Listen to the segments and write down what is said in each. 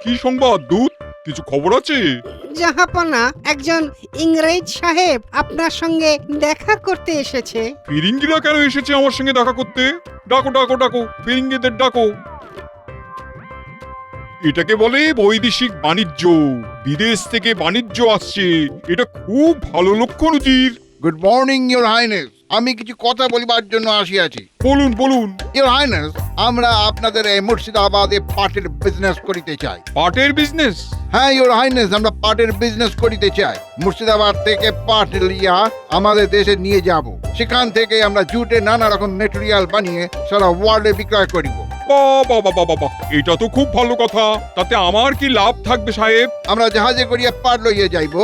কি সংবাদ দূত? কিছু খবর আছে? জাহাপনা, একজন ইংরেজ সাহেব আপনার সঙ্গে দেখা করতে এসেছে। ফিরিঙ্গিরা কেন এসেছে আমার সঙ্গে দেখা করতে? ডাকো ডাকো ডাকো, ফিরিঙ্গিদের ডাকো। এটাকে বলে বৈদেশিক বাণিজ্য। বিদেশ থেকে বাণিজ্য আসছে, এটা খুব ভালো লক্ষণ উজির। গুড মর্নিং ইওর হাইনেস, আমি কিছু কথা বলিবার জন্য আসিয়াছি। বলুন বলুন। ইওর হাইনেস, আমরা আপনাদের এই মুর্শিদাবাদে পাটের বিজনেস করিতে চাই। পাটের বিজনেস? হ্যাঁ ইওর হাইনেস, আমরা পাটের বিজনেস করিতে চাই। মুর্শিদাবাদ থেকে পাট লিয়া আমাদের দেশে নিয়ে যাব। সেখান থেকে আমরা জুটে নানা রকম মেটেরিয়াল বানিয়ে সারা ওয়ার্ল্ডে বিক্রয় করিব। বাবা বাবা বাবা, এটা তো খুব ভালো কথা। তাতে আমার কি লাভ থাকবে সাহেব? আমরা জাহাজে করিয়া পাট লইয়া যাইব।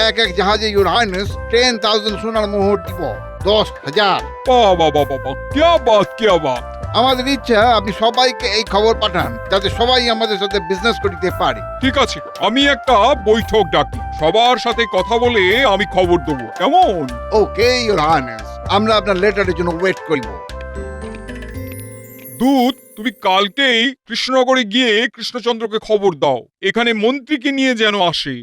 এক এক জাহাজে ইওর হাইনেস 10,000 সোনার মোহর দিব। 10,000। বাবা বাবা বাবা, क्या बात क्या बात। আমাদের ইচ্ছা আপনি সবাইকে এই খবর পাঠান, যাতে সবাই আমাদের সাথে বিজনেস করিতে পারে। ঠিক আছে, আমি একটা বৈঠক ডাকি, সবার সাথে কথা বলে আমি খবর দেবো, কেমন? ওকে ইওর হাইনেস, আমরা আপনার লেটারের জন্য ওয়েট করিব। দূত, তুমি কালকেই কৃষ্ণনগরে গিয়ে কৃষ্ণচন্দ্রকে খবর দাও, এখানে মন্ত্রীকে নিয়ে যেন আসে।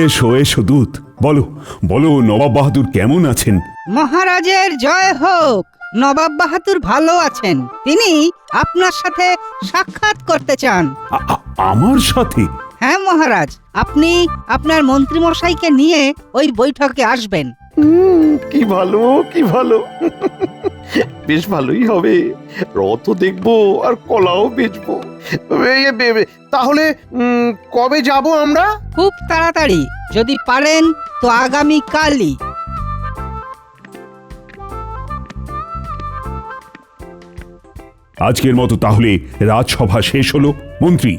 এসো এসো দূত, বলো বলো নবাব বাহাদুর কেমন আছেন? মহারাজের জয় হোক। নবাব বাহাদুর ভালো আছেন। তিনি আপনার সাথে সাক্ষাৎ করতে চান। আমার সাথে? হ্যাঁ মহারাজ, আপনি আপনার মন্ত্রীমশাইকে নিয়ে ওই বৈঠকে আসবেন। কি ভালো কি ভালো। বেশ ভালোই হবে। রথও দেখবো আর কলাও বেচবো। তাহলে কবে যাব আমরা? খুব তাড়াতাড়ি, যদি পারেন তো আগামী কালই। আজকের মতো তাহলে রাজসভা শেষ হলো। মন্ত্রী,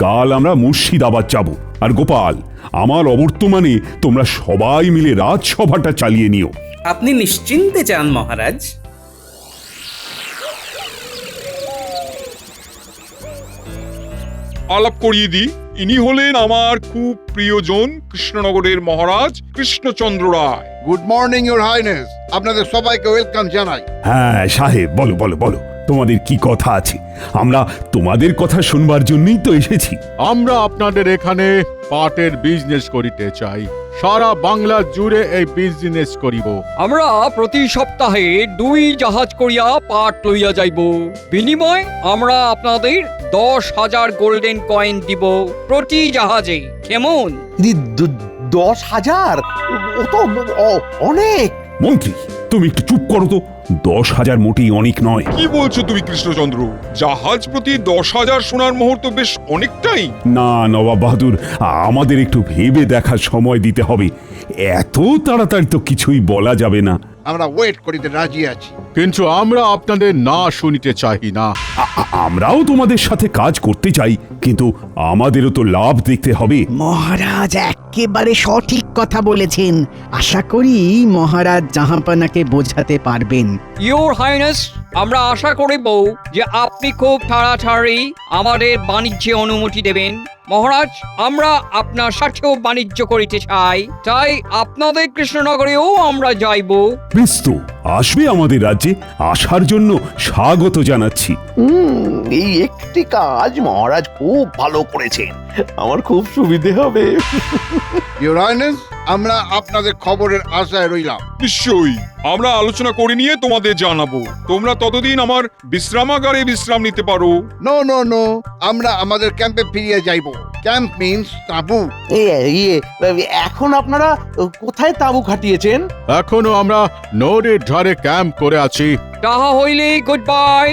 কাল আমরা মুর্শিদাবাদ যাব। আর গোপাল, আমার অবর্তমানে তোমরা সবাই মিলে রাজসভাটা চালিয়ে নিও। আপনি নিশ্চিন্তে যান মহারাজ। আলাপ করিয়ে দিই, ইনি হলেন আমার খুব প্রিয়জন কৃষ্ণনগরের মহারাজ কৃষ্ণচন্দ্র রায়। গুড মর্নিং ইওর হাইনেস, আপনাদের সবাইকে ওয়েলকাম জানাই। হ্যাঁ সাহেব, বলো বলো বলো, তোমাদের কি কথা আছে? আমরা তোমাদের কথা শুনবার জন্যই তো এসেছি। আমরা আপনাদের এখানে পাটের বিজনেস করিতে চাই। সারা বাংলা জুড়ে এই বিজনেস করিব। আমরা প্রতি সপ্তাহে 2 জাহাজ করিয়া পাট লইয়া যাইব। বিনিময় আমরা আপনাদের 10,000 গোল্ডেন কয়েন দিব প্রতি জাহাজে, কেমন? 10,000? ও তো অনেক। মন্ত্রী, তুমি একটু চুপ করো তো। 10,000 মোটেই অনেক নয়। কি বলছো তুমি কৃষ্ণচন্দ্র? জাহাজ প্রতি 10,000 সোনার মোহর তো বেশ অনেকটাই। না নবাব বাহাদুর, আমাদের একটু ভেবে দেখার সময় দিতে হবে। এত তাড়াতাড়ি তো কিছুই বলা যাবে না। আমরা ওয়েট করিতে রাজি আছি। কিন্তু আমরা আপনাদের না শুনিতে চাই না। আমরাও তোমাদের সাথে কাজ করতে চাই, কিন্তু আমাদেরও তো লাভ দেখতে হবে। মহারাজ একেবারে সঠিক কথা বলেছেন। আশা করি মহারাজ জাহাপানাকে বোঝাতে পারবেন। ইওর হাইনেস, আমরা আশা করিব যে আপনি খুব তাড়াতাড়ি আমাদের বাণিজ্যে অনুমতি দেবেন। মহারাজ, আমরা আপনার সাথেও বাণিজ্য করিতে চাই, তাই আপনাদের কৃষ্ণনগরেও আমরা যাইব। বেশ তো, আসবে আমাদের রাজ্যে, আসার জন্য স্বাগত জানাচ্ছি। এই একটি কাজ মহারাজ খুব ভালো করেছেন। আমার খুব সুবিধে হবে। ইওর হাইনেস, আমরা আপনাদের খবরের আশায় রইলাম। নিশ্চয়ই, আমরা আলোচনা করে নিয়ে তোমাদের জানাবো। তোমরা ততদিন আমার বিশ্রামাগারে বিশ্রাম নিতে পারো। নো নো নো, আমরা আমাদের ক্যাম্পে ফিরিয়ে যাইব। ক্যাম্প মিন্স তাঁবু। এখন আপনারা কোথায় তাঁবু খাটিয়েছেন? এখনো আমরা নদীর ধারে ক্যাম্প করে আছি। তাহা হইলে গুড বাই।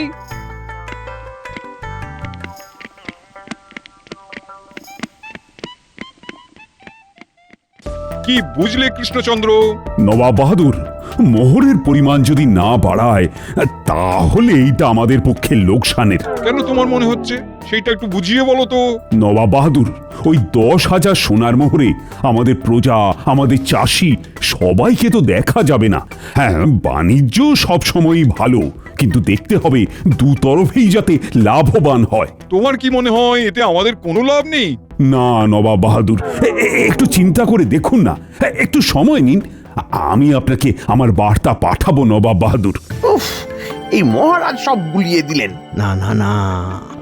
কি বুঝলে কৃষ্ণচন্দ্র? নবাব বাহাদুর, মোহরের পরিমাণ যদি না বাড়ায় তাহলে এইটা আমাদের পক্ষে লোকসানের। কেন তোমার মনে হচ্ছে সেইটা একটু বুঝিয়ে বলো তো। নবাব বাহাদুর, ওই 10,000 সোনার মোহরে আমাদের প্রজা, আমাদের চাষি সবাইকে তো দেখা যাবে না। হ্যাঁ, বাণিজ্য সবসময়ই ভালো, কিন্তু দেখতে হবে দুতরফেই যাতে লাভবান হয়। তোমার কি মনে হয় এতে আমাদের কোনো লাভ নেই? না নবাব বাহাদুর, একটু চিন্তা করে দেখুন না, একটু সময় নিন। আমি আপনাকে আমার বার্তা পাঠাবো নবাব বাহাদুর। উফ, এই মহারাজ সব গুলিয়ে দিলেন। না না না,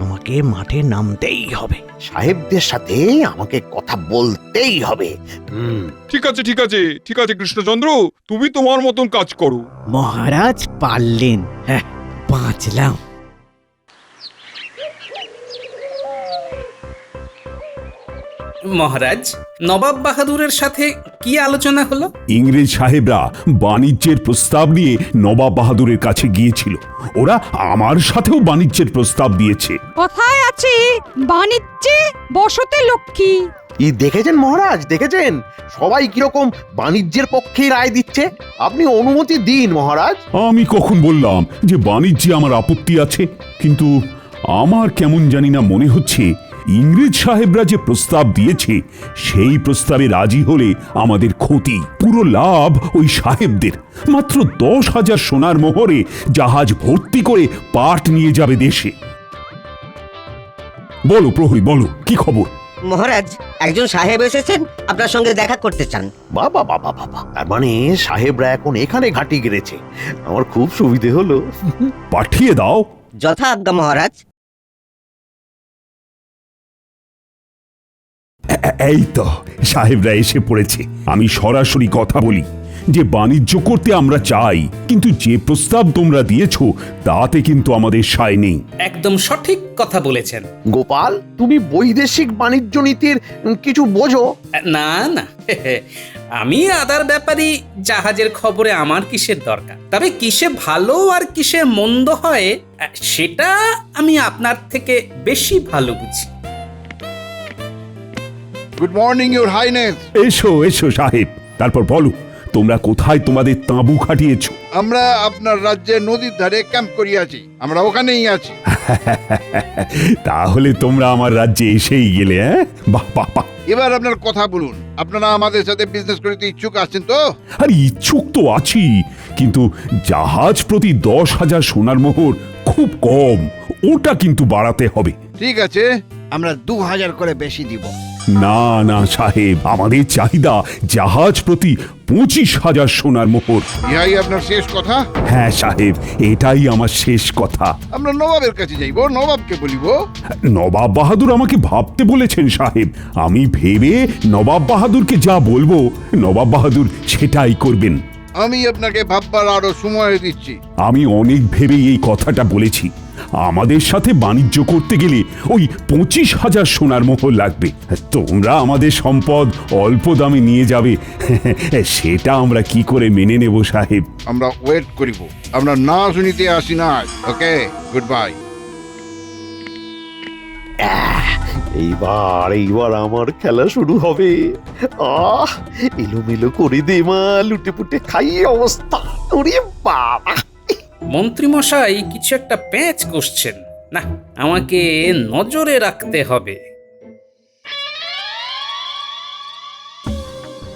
আমাকে মাঠে নামতেই হবে। সাহেবদের সাথে আমাকে কথা বলতেই হবে। ঠিক আছে ঠিক আছে ঠিক আছে কৃষ্ণচন্দ্র, তুমি তোমার মতন কাজ করো। মহারাজ পারলেন, হ্যাঁ বাঁচলাম। মহারাজ, নবাব বাহাদুরের সাথে কি আলোচনা হলো? ইংরেজ সাহেবরা বাণিজ্যের প্রস্তাব নিয়ে নবাব বাহাদুরের কাছে গিয়েছিল। ওরা আমার সাথেও বাণিজ্যের প্রস্তাব দিয়েছে। কথায় আছে বাণিজ্যে বসতে লক্ষ্মী। এই দেখেছেন মহারাজ, দেখেছেন সবাই কিরকম বাণিজ্যের পক্ষে রায় দিচ্ছে। আপনি অনুমতি দিন মহারাজ। আমি কখন বললাম যে বাণিজ্যে আমার আপত্তি আছে? কিন্তু আমার কেমন জানি না মনে হচ্ছে ইংরেজ সাহেবরা যে প্রস্তাব দিয়েছে সেই প্রস্তাবে রাজি হলে আমাদের ক্ষতি, পুরো লাভ ওই সাহেবদের। মাত্র 10,000 সোনার মোহরে জাহাজ ভর্তি করে পাট নিয়ে যাবে দেশে। বলো প্রহরী, বলো কি খবর? মহারাজ, একজন সাহেব এসেছেন, আপনার সঙ্গে দেখা করতে চান। বাবা বাবা বাবা, তার মানে সাহেবরা এখন এখানে ঘাঁটি গেড়েছে। আমার খুব সুবিধে হলো। পাঠিয়ে দাও। যথা আজ্ঞা মহারাজ। এই তো সাহেবরা এসে পড়েছে। আমি সরাসরি কথা বলি যে বাণিজ্য করতে আমরা চাই, কিন্তু যে প্রস্তাব তোমরা দিয়েছো তাতে কিন্তু আমাদের সায় নেই। একদম সঠিক কথা বলেছেন। গোপাল, তুমি বৈদেশিক বাণিজ্য নীতির কিছু বোঝো? না না, আমি আদার ব্যাপারই, জাহাজের খবরে আমার কিসের দরকার। তবে কিসে ভালো আর কিসে মন্দ হয় সেটা আমি আপনার থেকে বেশি ভালো বুঝি। Good morning your highness. এসো এসো সাহেব, তারপর বলো তোমরা কোথায় তোমাদের তাঁবু খাটিয়েছো? আমরা আপনার রাজ্যের নদীর ধারে ক্যাম্প করিয়াছি, আমরা ওখানেই আছি। তাহলে তোমরা আমার রাজ্যে এসেই গেলে, হ্যাঁ? বাহ বাহ বাহ। এবার আপনার কথা বলুন, আপনারা আমাদের সাথে বিজনেস করতে ইচ্ছুক আছেন তো? আর ইচ্ছুক তো আছি, কিন্তু জাহাজ প্রতি 10,000 সোনার মোহর খুব কম, ওটা কিন্তু বাড়াতে হবে। ঠিক আছে, আমরা 2,000 করে বেশি দিব। না না সাহেব, আমাদের চাহিদা জাহাজ প্রতি 25,000 সোনার মোহর। ইহাই আপনার শেষ কথা? হ্যাঁ সাহেব, এটাই আমার শেষ কথা। আমরা নবাবের কাছে যাইব, নবাবকে বলিব। নবাব বাহাদুর আমাকে ভাবতে বলেছেন সাহেব। আমি ভেবে নবাব বাহাদুরকে যা বলবো নবাব বাহাদুর সেটাই করবেন। আমি আপনাকে ভাববার আরো সময় দিচ্ছি। আমি অনেক ভেবে এই কথাটা বলেছি। আমাদের সাথে বাণিজ্য করতে গেলে ওই 25,000 সোনার মোহর লাগবে। তোমরা আমাদের সম্পদ অল্প দামে নিয়ে যাবে, সেটা আমরা কি করে মেনে নেব সাহেব? আমরা ওয়েট করিব, আমরা না শুনিতে আসি না। ওকে, গুড বাই। এইবার আমার খেলা শুরু হবে। এলোমেলো করে দে মা, লুটে পুটে খাই অবস্থা। ওরে বাবা! মন্ত্রী মশাই কিছু একটা প্যাঁচ কষছেন। না, আমাকে নজরে রাখতে হবে।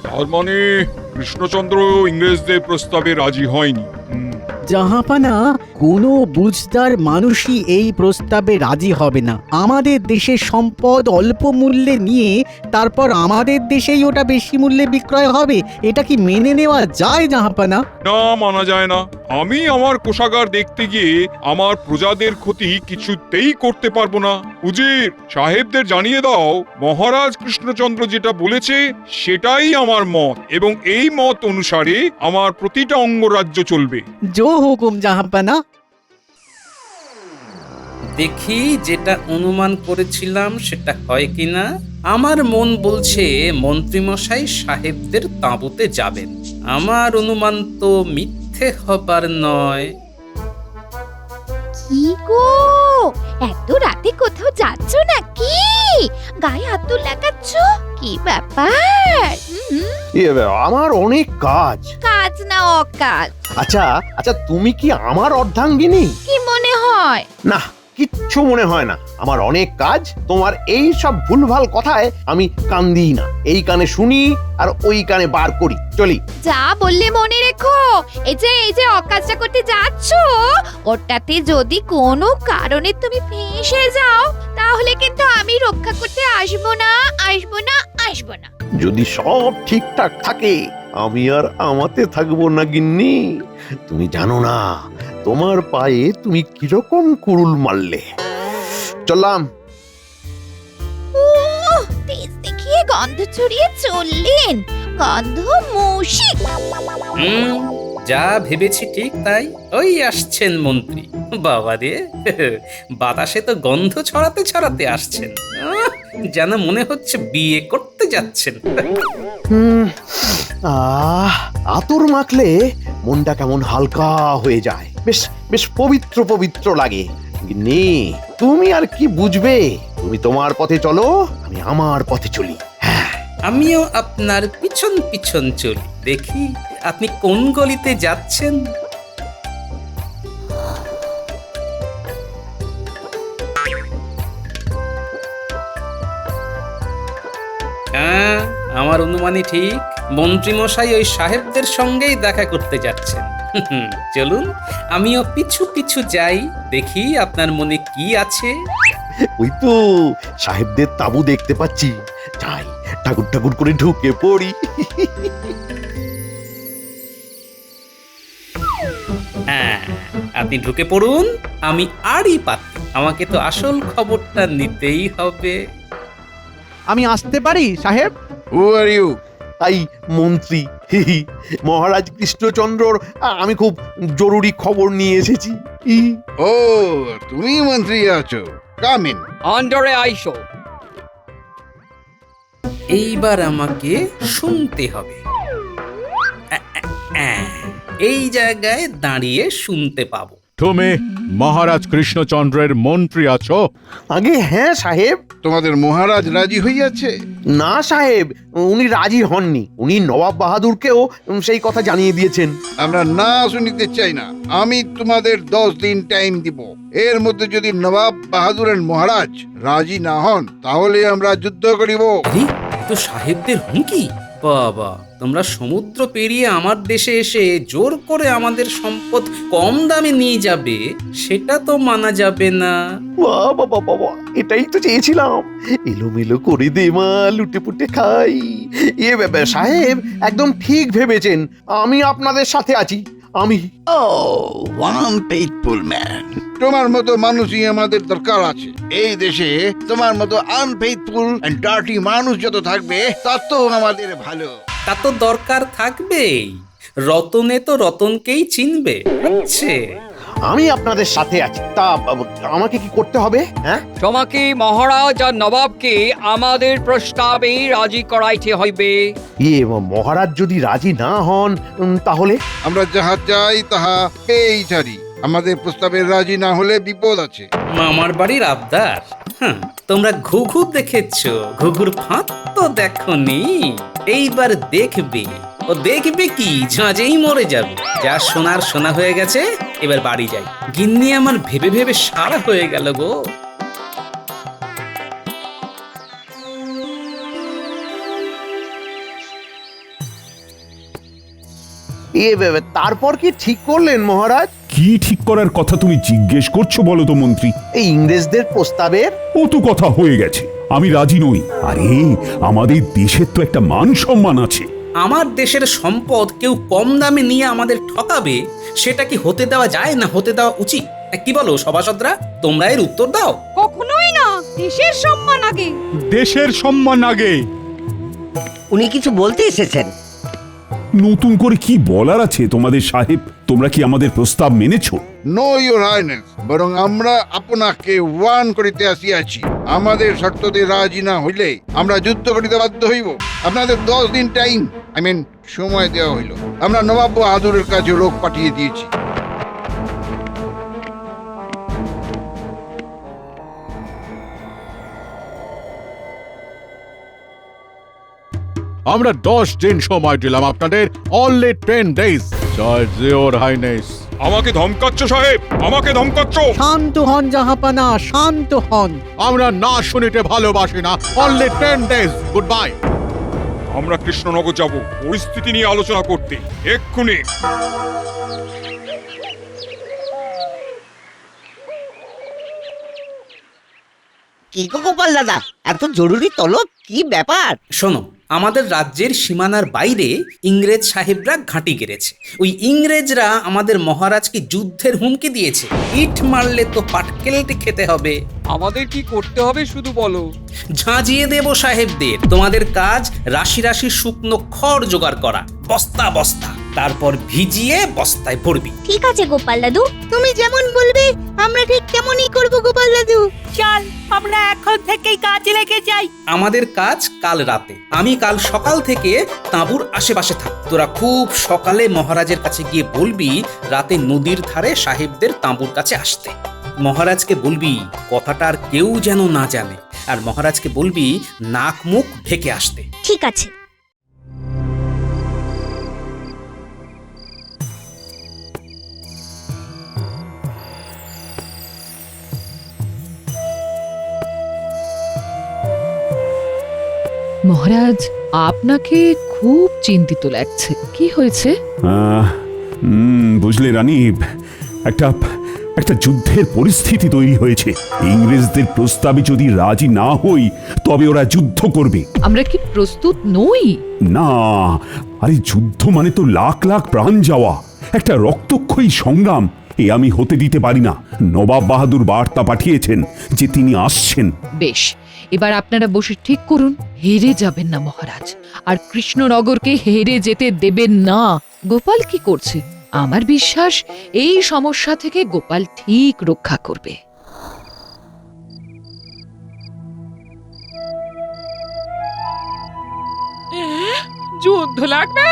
তার মানে কৃষ্ণচন্দ্র ইংরেজদের প্রস্তাবে রাজি হয়নি। জাহাপানা, কোনো বুঝদার মানুষই এই প্রস্তাবে রাজি হবে না। আমাদের দেশের সম্পদ অল্প মূল্যে নিয়ে তারপর আমাদের দেশেই ওটা বেশি মূল্যে বিক্রয় হবে, এটা কি মেনে নেওয়া যায় জাহাপানা? না, মানা যায় না। আমি আমার কোষাগার দেখতে গিয়ে আমার প্রজাদের ক্ষতি কিছুতেই করতে পারবো না। উজির সাহেবদের জানিয়ে দাও, মহারাজ কৃষ্ণচন্দ্র যেটা বলেছে সেটাই আমার মত, এবং এই মত অনুসারে আমার প্রতিটা অঙ্গরাজ্য চলবে। জো হুকুম জাহাপানা। দেখি যেটা অনুমান করেছিলাম সেটা হয় কিনা। আমার মন বলছে মন্ত্রীমশাই সাহেবদের তাঁবুতে যাবেন। আমার অনুমান তো মিথ্যে হবার নয়। কি গো, এত রাতে কোথাও যাচ্ছ নাকি? গায়ে হাত লাগাচ্ছ, কি ব্যাপার? আমার অনেক কাজ। কাজ না অকাজ। আচ্ছা আচ্ছা, তুমি কি আমার অর্ধাঙ্গিনী? কি মনে হয়? না, কিচ্ছু মনে হয় না। আমার অনেক কাজ, তোমার এই সব ভুলভাল কথায় আমি কান দিই না। এই কানে শুনি আর ওই কানে বার করি। চলি। যা বললে মনে রেখো, এই যে অকাজটা করতে যাচ্ছ, ওটাতে যদি কোনো কারণে তুমি ফেঁসে যাও, তাহলে কিন্তু আমি রক্ষা করতে আসবো না। যদি সব ঠিকঠাক থাকে, আমি আর আমাতে থাকবো না গিন্নি। তুমি জানো না তোমার পায়ে তুমি কিরকম কুড়ুল মারলে। চললাম। তেজ দেখিয়ে গন্ধ ছড়িয়ে চললেন, গন্ধ মৌসিক। যা ভেবেছি ঠিক তাই। ওই আসছেন মন্ত্রী। বাবা রে, বাতাসে তো গন্ধ ছড়াতে ছড়াতে আসছেন। যেন মনে হচ্ছে বিয়ে করতে যাচ্ছেন। আতর মাখলে মনটা কেমন হালকা হয়ে যায়, বেশ বেশ পবিত্র পবিত্র লাগে। গিন্নি, তুমি আর কি বুঝবে? তুমি তোমার পথে চলো, আমি আমার পথে চলি। আমিও আপনার পিছন পিছন চলি, দেখি আপনি কোন গলিতে যাচ্ছেন। হ্যাঁ, আমার অনুমানই ঠিক। মন্ত্রীমশাই ওই সাহেবদের সঙ্গেই দেখা করতে যাচ্ছেন। চলুন, আমিও পিছু পিছু যাই, দেখি আপনার মনে কি আছে। ওই তো সাহেবদের তাঁবু দেখতে পাচ্ছি। যাই, ঠাকুর ঠাকুর করে ঢুকে পড়ি। হ্যাঁ, আপনি ঢুকে পড়ুন, আমি আরই পাত্র। আমাকে তো আসল খবরটা নিতেই হবে। আমি আসতে পারি সাহেব? হু আর ইউ? তাই মন্ত্রী, মহারাজ কৃষ্ণচন্দ্রর আমি খুব জরুরি খবর নিয়ে এসেছি। ও, তুমি মন্ত্রী আছো? Come in. আন্ডারে আইসো। এইবার আমাকে শুনতে হবে। এই জায়গায় দাঁড়িয়ে শুনতে পাবো। তুমি মহারাজ কৃষ্ণচন্দ্রের মন্ত্রী আছো? আগে হ্যাঁ সাহেব। তোমাদের মহারাজ রাজি হইয়াছে? না সাহেব, উনি রাজি হননি। উনি নবাব বাহাদুরকেও সেই কথা জানিয়ে দিয়েছেন। আমরা না শুনিতে চাই না। আমি তোমাদের 10 দিন টাইম দিব। এর মধ্যে যদি নবাব বাহাদুরের মহারাজ রাজি না হন, তাহলে আমরা যুদ্ধ করিব। আরে, তো সাহেবদের হুমকি! বাবা, তোমরা সমুদ্র পেরিয়ে আমার দেশে এসে জোর করে আমাদের সম্পদ কম দামে নিয়ে যাবে, সেটা তো মানা যাবে না। বাবা বাবা বাবা, এটাই তো চেয়েছিলাম। এলোমেলো করে দে মা, লুটে পুটে খাই। ব্যাপার সাহেব একদম ঠিক ভেবেছেন। আমি আপনাদের সাথে আছি। আমি আনফেইথফুল ম্যান। তোমার মতো মানুষই আমাদের দরকার আছে। এই দেশে তোমার মতো আনফেইথফুল এন্ড ডার্টি মানুষ যত থাকবে, তত আমাদের ভালো। তা তো দরকার থাকবেই। রতনে তো রতনকেই চিনবে, বুঝছে? আমি আপনাদের সাথে আছি। তা আমাকে কি করতে হবে? হ্যাঁ, তোমাকে মহারাজ আর নবাবকে আমাদের প্রস্তাবে রাজি করাইতে হইবে। মহারাজ যদি রাজি না হন, তাহলে আমরা যাহা চাই তাহা পেয়েই ছাড়ি। আমাদের প্রস্তাবে রাজি না হলে বিপদ আছে। মামার বাড়ির আবদার। তোমরা ঘুঘু দেখেছো, ঘুঘুর ফাঁদ তো দেখনি। এইবার দেখবে। ও দেখবে কি, ঝাঁঝেই মরে যাবে। যা সোনার সোনা হয়ে গেছে, এবার বাড়ি যাই। গিন্নি আমার ভেবে ভেবে সারা হয়ে গেল গো। তারপর কি ঠিক করলেন মহারাজ? কি ঠিক করার কথা তুমি জিজ্ঞেস করছো বলো তো মন্ত্রী? এই ইংরেজদের প্রস্তাবের ও তো কথা হয়ে গেছে, আমি রাজি নই। আরে আমাদের দেশের তো একটা মান সম্মান আছে। আমার দেশের সম্পদ কেউ কম দামে নিয়ে আমাদের ঠকাবে, সেটা কি হতে দেওয়া যায় না হতে দেওয়া উচিত? কি বলো সভাসদরা, তোমরা এর উত্তর দাও। কখনোই না, দেশের সম্মান আগে। দেশের সম্মান আগে। উনি কিছু বলতে এসেছেন। নতুন করে কি বলার আছে তোমাদের সাহেব? তোমরা কি আমাদের প্রস্তাব মেনেছো? নো ইউর হাইনেস, বরং আমরা আপনাকে ওয়ার্ন করিতে আসিয়াছি। আমাদের শর্ততে রাজি না হইলে আমরা যুদ্ধ করিতে বাধ্য হইব। আপনাদের 10 দিন টাইম, সময় দেওয়া হইল। আমরা নবাব বাহাদুরের কাছে লোক পাঠিয়ে দিয়েছি। আমরা 10 দিন সময় দিলাম আপনাদের, অনলি 10 ডেজ। জয় জিওর হাইনেস। আমাকে ধমকাচ্ছ সাহেব, আমাকে ধমকাচ্ছ? শান্ত হন জাহাপানা, শান্ত হন। আমরা না শুনিতে ভালোবাসি না। Only 10 days, good bye. আমরা কৃষ্ণনগর যাব পরিস্থিতি নিয়ে আলোচনা করতে, এক্ষুনি। কি গো গোপাল দাদা, এত জরুরি তলব, কি ব্যাপার? শোনো, আমাদের রাজ্যের সীমানার বাইরে ইংরেজ সাহেবরা ঘাঁটি গেড়েছে। ওই ইংরেজরা আমাদের মহারাজকে যুদ্ধের হুমকি দিয়েছে। ইট মারলে তো পাটকেলটি খেতে হবে। আমাদের কি করতে হবে শুধু বলো। ঝাঁঝিয়ে দেব সাহেবদের। তোমাদের কাজ রাশি রাশি শুকনো খড় জোগাড় করা, বস্তা বস্তা, তারপর ভিজিয়ে বস্তায় ভরবি। ঠিক আছে গোপাল দাদু। তুমি যেমন বলবে আমরা ঠিক তেমনই করব গোপাল দাদু। চল আমরা এখন থেকেই কাজে লেগে যাই। আমাদের কাজ কাল রাতে। আমি কাল সকাল থেকে তাঁবুর আশেপাশে থাক। তোরা খুব সকালে মহারাজের কাছে গিয়ে বলবি রাতে নদীর ধারে সাহেবদের তাঁবুর কাছে আসতে। মহারাজকে বলবি কথাটা আর কেউ যেন না জানে, আর মহারাজকে বলবি নাক মুখ ঢেকে আসতে। ঠিক আছে। মহারাজ, আপনাকে খুব চিন্তিত লাগছে, কি হয়েছে? বুঝলে রানী, একটা একটা যুদ্ধের পরিস্থিতি তৈরি হয়েছে। ইংরেজদের প্রস্তাবে যদি রাজি না হই তবে ওরা যুদ্ধ করবে। আমরা কি প্রস্তুত নই? না, আরে যুদ্ধ মানে তো লাখ লাখ প্রাণ যাওয়া, একটা রক্তক্ষয়ী সংগ্রাম। এ আমি হতে দিতে পারি না। নবাব বাহাদুর বার্তা পাঠিয়েছেন যে তিনি আসছেন। বেশ, এবার আপনারা বসে ঠিক করুন। হেরে যাবেন না মহারাজ, আর কৃষ্ণনগরকে হেরে যেতে দেবেন না। গোপাল কি করছে? আমার বিশ্বাস এই সমস্যা থেকে গোপাল ঠিক রক্ষা করবে। যুদ্ধ লাগবে?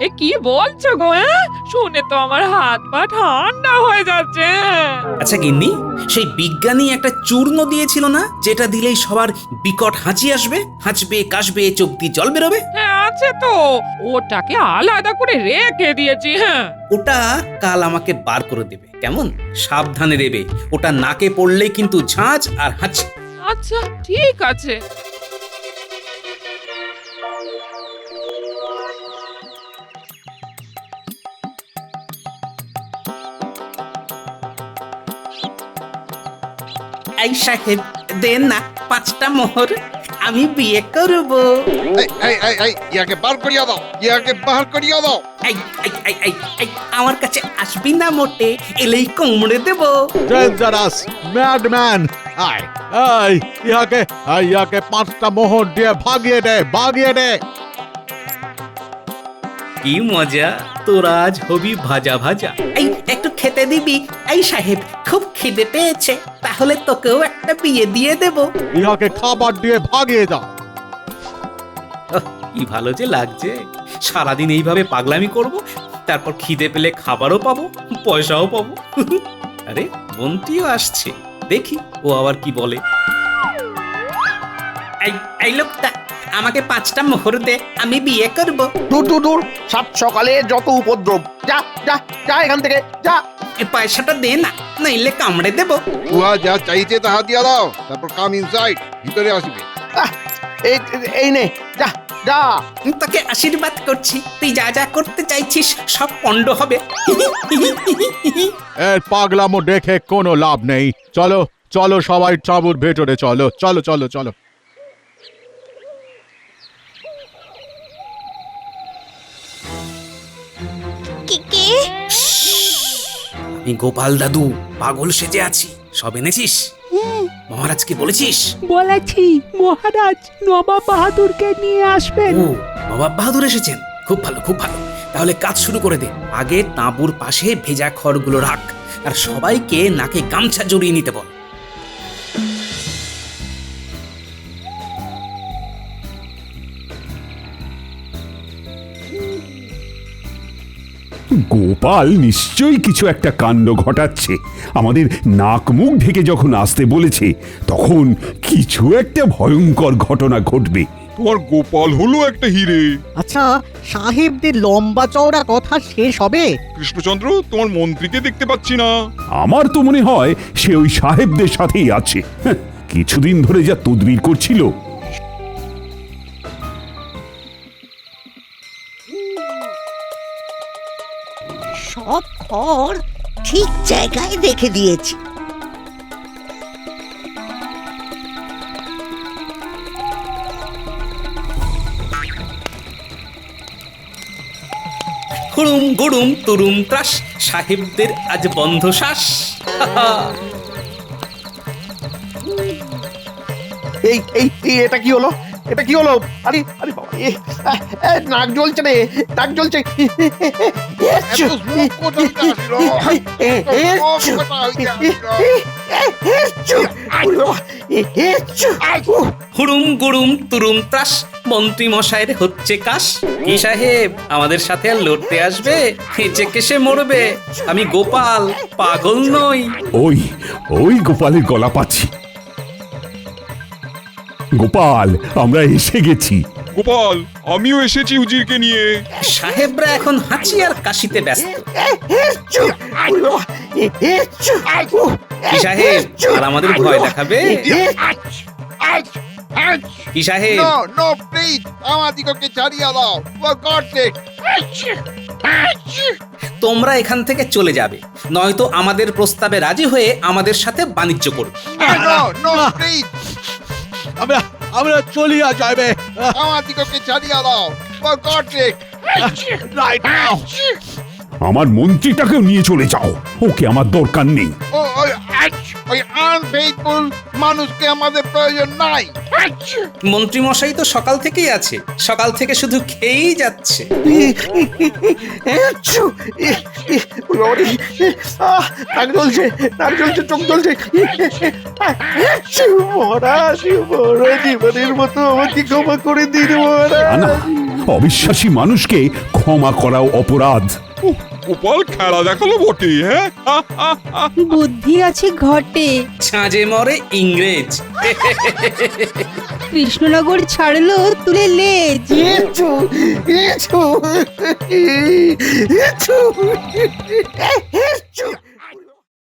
এ কি বলছো গো? শুনে তো আমার হাত পা ঠান্ডা হয়ে যাচ্ছে। আচ্ছা গিন্নি, সেই বিজ্ঞানী একটা চূর্ণ দিয়েছিল না, যেটা দিলেই সবার বিকট হাঁচি আসবে, হাঁচবে কাশবে, চোখ দিয়ে জল বেরোবে? হ্যাঁ আছে তো, ওটাকে আলাদা করে রেখে দিয়েছি। হ্যাঁ, ওটা কাল আমাকে বার করে দেবে, কেমন? সাবধানে দেবে, ওটা নাকে পড়লে কিন্তু ঝাঁঝ আর হাঁচি। আচ্ছা ঠিক আছে। এই সাহেব দেন না 5টা মোহর, আমি বিয়ে করব। ইয়াকে বার করিয়া দাও, ইয়াকে বার করিয়া দাও। আমার কাছে আসবি না মোটে, এলেই কামড়ে দেব। Dangerous madman. এই ইয়াকে 5টা মোহর দিয়ে ভাগিয়ে দে, ভাগিয়ে দে। কি মজা, তোরা আজ হবি ভাজা ভাজা। এই একটু খেতে দিবি? এই সাহেব খুব খিদে পেয়েছে, তাহলে তোকেও একটা বিয়ে দিয়ে দেব। ইয়াকে খাবার দিয়ে ভাগিয়ে দাও। কি ভালো যে লাগছে, সারাদিন এইভাবে পাগলামি করব, তারপর খিদে পেলে খাবারও পাবো, পয়সাও পাবো। আরে মন্ত্রীও আসছে, দেখি ও আবার কি বলে। এই লোকটা, আমাকে 5টা মোহর দে, আমি বিয়ে করব। দূর, সাত সকালে যত উপদ্রব। যা যা যা এখান থেকে, যা। পয়সাটা দে না, নইলে কামড়ে দেব। উহা যা চাইছে তাহা দিয়া দাও, তারপর কাম ইনসাইড, ভিতরে আসবে। এই নে, যা যা। তোকে আশীর্বাদ করছি, তুই যা যা করতে চাইছিস সব পণ্ড হবে। এর পাগলামো দেখে কোনো লাভ নেই। চলো চলো সবাই তাঁবুর ভেতরে চলো, চলো চলো চলো। কে? আমি গোপাল দাদু, পাগল সেজে আছি। সব এনেছিস? মহারাজকে বলেছিস? বলেছি, মহারাজ নবাব বাহাদুরকে নিয়ে আসবেন। ও, নবাব বাহাদুর এসেছেন, খুব ভালো খুব ভালো। তাহলে কাজ শুরু করে দে। আগে তাঁবুর পাশে ভেজা খড়গুলো রাখ, আর সবাইকে নাকে গামছা জড়িয়ে নিতে বল। গোপাল নিশ্চয়ই কিছু একটা কাণ্ড ঘটাচ্ছে। আমাদের নাক মুখ ঢেকে যখন আসতে বলেছে, তখন কিছু একটা ভয়ঙ্কর ঘটনা ঘটবে। তোমার গোপাল হলো একটা হিরে। আচ্ছা, সাহেবদের লম্বা চওড়া কথা শেষ হবে? কৃষ্ণচন্দ্র, তোমার মন্ত্রীকে দেখতে পাচ্ছি না। আমার তো মনে হয় সে ওই সাহেবদের সাথেই আছে। হ্যাঁ, কিছুদিন ধরে যা তদবির করছিল। সব খড় ঠিক জায়গায় রেখে দিয়েছি। হুড়ুম গুড়ুম তুরুম ত্রাস, সাহেবদের আজ বন্ধ শ্বাস। এই এই এই, এটা কি হলো? এটা কি হলো? আরে আরে বাবা, নাক জ্বলছে রে, নাক জ্বলছে। এত smoke কোথা থেকে আসলো? smoke কোথা হইতে আসলো? হুড়ুম গুড়ুম তুরুম ত্রাস, মন্ত্রী মশাইয়ের হচ্ছে কাশ। কি সাহেব আমাদের সাথে আর লড়তে আসবে? হেঁচে কেসে মরবে। আমি গোপাল, পাগল নই। ওই ওই গোপালের গলা পাচ্ছি। গোপাল, আমরা এসে গেছি। গোপাল, আমিও এসেছি উজিরকে নিয়ে। সাহেবরা এখন হাঁচি আর কাশিতে ব্যস্ত। কি সাহেব আর আমাদের ভয় দেখাবে? কি সাহেব? No, no, please! আমাদিগকে ছাড়িয়া দাও। For God's sake! তোমরা এখান থেকে চলে যাবে, নয়তো আমাদের প্রস্তাবে রাজি হয়ে আমাদের সাথে বাণিজ্য করবে। No, no, please! আমরা চলিয়া যাবে আমাদিগকে ছাড়িয়া দাও। For God's sake! Right now. আমার মন্ত্রীটাকেও নিয়ে চলে যাও, ওকে আমার দরকার নেই। ওই আনফেইথফুল মানুষকে আমাদের প্রয়োজন নাই। মন্ত্রী মশাই তো সকাল থেকেই আছে, সকাল থেকে শুধু খেয়েই যাচ্ছে। নাক জ্বলছে, নাক জ্বলছে, চোখ জ্বলছে। মহারাজ, বড় জীবনের মতো আমাকে ক্ষমা করে দিন মহারাজ। না, অবিশ্বাসী মানুষকে ক্ষমা করাও অপরাধ। গোপাল খেলা দেখালো বটে। হ্যাঁ, বুদ্ধি আছে ঘটে। ছাঁজে মরে ইংরেজ। কৃষ্ণনগর ছাড়লো তুলে লেজ। এছো, এছো, এছো, এছো।